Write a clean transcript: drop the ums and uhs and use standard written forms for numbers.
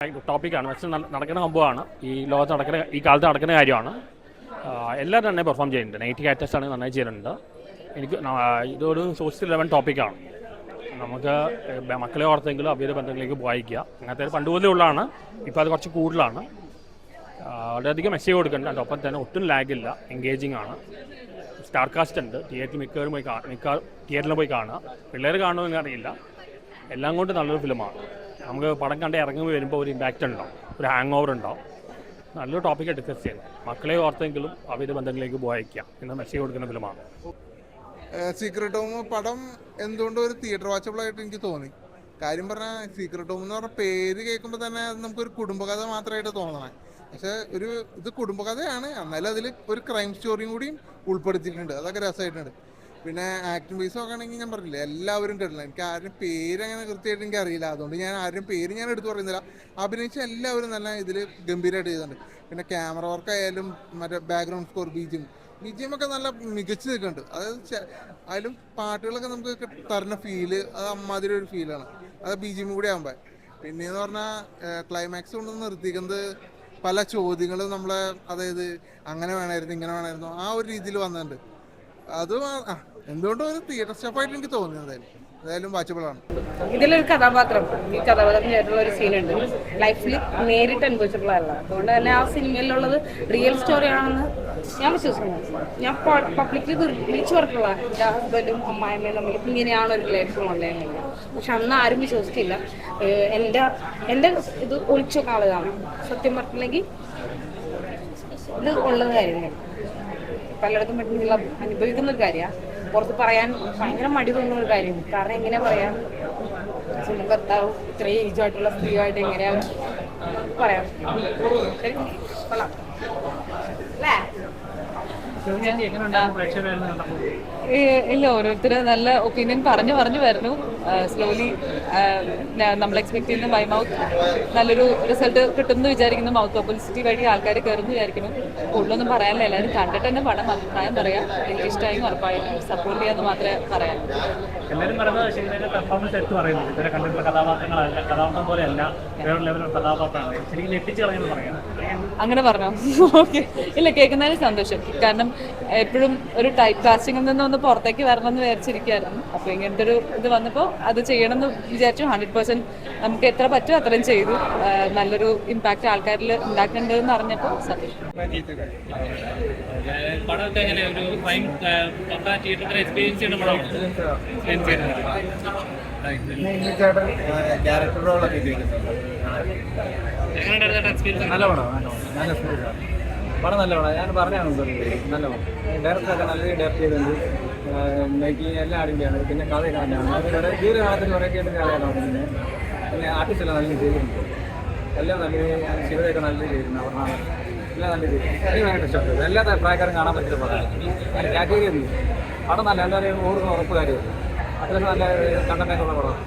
ടോപ്പിക്കാണ്. പക്ഷേ നടക്കുന്ന സംഭവമാണ്, ഈ ലോകത്ത് നടക്കുന്ന, ഈ കാലത്ത് നടക്കുന്ന കാര്യമാണ്. എല്ലാവരും നന്നായി പെർഫോം ചെയ്യുന്നുണ്ട്. നെഗറ്റീവ് ക്യാരക്ടേഴ്സ് ആണ് നന്നായി ചെയ്യുന്നുണ്ട്. എനിക്ക് ഇതൊരു സോഷ്യൽ ലെവൽ ടോപ്പിക്കാണ്. നമുക്ക് മക്കളെ ഓർത്തെങ്കിലും അവരുടെ ബന്ധങ്ങളിലേക്ക് വായിക്കുക, അങ്ങനത്തെ പണ്ടുപോലെ ഉള്ളതാണ്. ഇപ്പോൾ അത് കുറച്ച് കൂടുതലാണ്. വളരെയധികം മെസ്സേജ് കൊടുക്കുന്നുണ്ട്. അതിൻ്റെ ഒപ്പം തന്നെ ഒട്ടും ലാഗില്ല, എൻഗേജിങ് ആണ്. സ്റ്റാർ കാസ്റ്റ് ഉണ്ട്. തിയേറ്ററിൽ പോയി കാണുക. പിള്ളേർ കാണുമെന്ന് അറിയില്ല. എല്ലാം കൊണ്ട് നല്ലൊരു ഫിലിമാണ്. നമുക്ക് പടം കണ്ട് ഇറങ്ങി വരുമ്പോൾ ഒരു ഇമ്പാക്റ്റ് ഉണ്ടാവും, ഒരു ഹാങ് ഓവർ ഉണ്ടാവും. നല്ലൊരു ടോപ്പിക്കാണ് ഡിസ്കസ് ചെയ്യുന്നത്. മക്കളെ ഓർത്തെങ്കിലും അവരുടെ ബന്ധങ്ങളിലേക്ക് പോയിക്കാം എന്ന മെസ്സേജ് കൊടുക്കുന്ന ഫിലിമാണ്. സീക്രട്ട് ഹോം പടം എന്തുകൊണ്ടും ഒരു തിയേറ്റർ വാച്ചബിളായിട്ട് എനിക്ക് തോന്നി. കാര്യം പറഞ്ഞാൽ സീക്രട്ട് ഹോം എന്ന് പറഞ്ഞ പേര് കേൾക്കുമ്പോൾ തന്നെ നമുക്കൊരു കുടുംബകഥ മാത്രമായിട്ട് തോന്നണേ. പക്ഷേ ഇത് കുടുംബകഥയാണ്, എന്നാലും അതിൽ ഒരു ക്രൈം സ്റ്റോറിയും കൂടിയും ഉൾപ്പെടുത്തിയിട്ടുണ്ട്. അതൊക്കെ രസമായിട്ടുണ്ട്. പിന്നെ ആക്ടിംഗ് ബേസ് നോക്കുകയാണെങ്കിൽ ഞാൻ പറഞ്ഞില്ലേ, എല്ലാവരും കേട്ടില്ല. എനിക്ക് ആരും പേര് അങ്ങനെ കൃത്യമായിട്ട് എനിക്ക് അറിയില്ല, അതുകൊണ്ട് ഞാൻ ആരും പേര് ഞാൻ എടുത്തു പറയുന്നില്ല. അഭിനയിച്ച എല്ലാവരും നല്ല ഇതിൽ ഗംഭീരമായിട്ട് ചെയ്തിട്ടുണ്ട്. പിന്നെ ക്യാമറ വർക്ക് ആയാലും മറ്റേ ബാക്ക്ഗ്രൗണ്ട് സ്കോർ ബിജിഎം ഒക്കെ നല്ല മികച്ച് നിൽക്കുന്നുണ്ട്. അതായത് അതിലും പാട്ടുകളൊക്കെ നമുക്ക് തരുന്ന ഫീല് അത് അമ്മാതിരി ഒരു ഫീലാണ് അത് ബിജിഎം കൂടി ആകുമ്പോൾ. പിന്നെയെന്ന് പറഞ്ഞാൽ ക്ലൈമാക്സ് കൊണ്ട് നിർത്തിക്കുന്നത് പല ചോദ്യങ്ങളും നമ്മളെ, അതായത് അങ്ങനെ വേണമായിരുന്നു ഇങ്ങനെ വേണമായിരുന്നു ആ ഒരു രീതിയിൽ വന്നിട്ടുണ്ട്. അത് എന്തുകൊണ്ടും ഒരു തിയേറ്റർ സ്റ്റഫായിട്ട് എനിക്ക് തോന്നുന്നത് ഏതായാലും വാച്ചബിളാണ്. ഇതിലൊരു കഥാപാത്രം, ഈ കഥാപാത്രത്തിനായിട്ടുള്ള ഒരു സീനുണ്ട്, ലൈഫിൽ നേരിട്ട് അനുഭവിച്ചിട്ടുള്ളതല്ല. അതുകൊണ്ട് തന്നെ ആ സിനിമയിലുള്ളത് റിയൽ സ്റ്റോറി ആണെന്ന് ഞാൻ വിശ്വസിക്കുന്നു. ഞാൻ പബ്ലിക്കിൽ വിളിച്ചു പറഞ്ഞിട്ടുള്ള എൻ്റെ ഹസ്ബൻഡും അമ്മായിമ്മയും തമ്മിൽ ഇങ്ങനെയാണ് ഒരു റിലേഷൻ ഉള്ളതെന്നില്ല. പക്ഷെ അന്ന് ആരും വിശ്വസിച്ചില്ല. എൻ്റെ ഇത് ഒളിച്ചു കാണുകയാണ്. സത്യം പറഞ്ഞില്ലെങ്കിൽ ഇത് ഉള്ളത് കാര്യങ്ങൾ പലയിടത്തും പറ്റുന്നില്ല, അനുഭവിക്കുന്ന ഒരു കാര്യമാണ്. പുറത്ത് പറയാൻ ഭയങ്കര മടി തോന്നുന്ന ഒരു കാര്യമാണ്. കാരണം എങ്ങനെയാ പറയാം, സ്വന്തം ഭർത്താവ് ഇത്രയും ഏജുമായിട്ടുള്ള സ്ത്രീയായിട്ട് എങ്ങനെയാ പറയാം. കൊള്ളാം അല്ലേ? ഇല്ല, ഓരോരുത്തർ നല്ല ഒപ്പീനിയൻ പറഞ്ഞു വരുന്നു. സ്ലോലി നമ്മൾ എക്സ്പെക്ട് ചെയ്യുന്ന ബൈ മൗത്ത് നല്ലൊരു റിസൾട്ട് കിട്ടുമെന്ന് വിചാരിക്കുന്നു. മൗത്ത് പബ്ലിസിറ്റി വഴി ആൾക്കാർ കയറുന്നു വിചാരിക്കുന്നു. കൂടുതലൊന്നും പറയാനില്ല, എല്ലാവരും കണ്ടിട്ട് തന്നെ പടം അഭിപ്രായം പറയാം. എനിക്ക് ഇഷ്ടമായി ഉറപ്പായിട്ടും സപ്പോർട്ട് ചെയ്യാമെന്ന് മാത്രമേ പറയാൻ. എല്ലാവരും പറയുന്നത് ശരിക്കും പെർഫോമൻസ് എടുത്ത് പറയുന്നത് ഇതുവരെ കണ്ടിട്ടുള്ള കഥാപാത്രങ്ങളല്ല, കഥാപാത്രം പോലെയല്ല, വേറെ ലെവലുള്ള കഥാപാത്രമാണ്. ശരിക്കും എത്തിച്ച് കളയുന്നത് പറയാം. അങ്ങനെ പറഞ്ഞോ? ഓക്കെ, ഇല്ല, കേൾക്കുന്നതിന് സന്തോഷം. കാരണം എപ്പോഴും ഒരു ടൈപ്പ് കാസ്റ്റിംഗിൽ നിന്നൊന്ന് പുറത്തേക്ക് വരണമെന്ന് വിചാരിച്ചിരിക്കുകയായിരുന്നു. അപ്പോൾ ഇങ്ങനത്തെ ഒരു ഇത് വന്നപ്പോൾ അത് ചെയ്യണമെന്ന് വിചാരിച്ചു. 100% നമുക്ക് എത്ര പറ്റും അത്രയും ചെയ്തു. നല്ലൊരു ഇമ്പാക്റ്റ് ആൾക്കാരിൽ ഉണ്ടാക്കേണ്ടതെന്ന് അറിഞ്ഞപ്പോൾ സന്തോഷം. പടമൊക്കെ എങ്ങനെ ഒരു ക്രൈം തിയേറ്ററിൽ എക്സ്പീരിയൻസ് ചെയ്യുന്ന പടമാണ്. നല്ല പടം നല്ല പടം. ഞാൻ പറഞ്ഞാണ് നല്ല പടം. ഡയറക്ടറൊക്കെ നല്ല ഡയറക്റ്റ് ചെയ്തിട്ടുണ്ട്. മേക്കിങ് എല്ലാം അടിപൊളിയാണ്. പിന്നെ കഥയൊക്കെ നല്ലതാണ്. അത് ദീർഘകാലത്തിന് കുറേ കേട്ട് കഥയാണ്. പിന്നെ ആർട്ടിസ്റ്റെല്ലാം നല്ല ചെയ്തിട്ടുണ്ട്. എല്ലാം നല്ല ശിവതയൊക്കെ നല്ല ചെയ്തിട്ടുണ്ട്. അവർ എല്ലാം നല്ല ചെയ്തു. എനിക്ക് ഭയങ്കര ഇഷ്ടപ്പെട്ടു. എല്ലാ പ്രായക്കാരും കാണാൻ പറ്റിയ പടമാണ്. അതിന് കാറ്റഗറി ഒന്നും പടം നല്ല എല്ലാവരെയും ഓടുന്ന ഉറപ്പ് കാര്യമാണ്. അത്രയും നല്ല കണ്ടന്റൊക്കെ ഉള്ള പടമാണ്.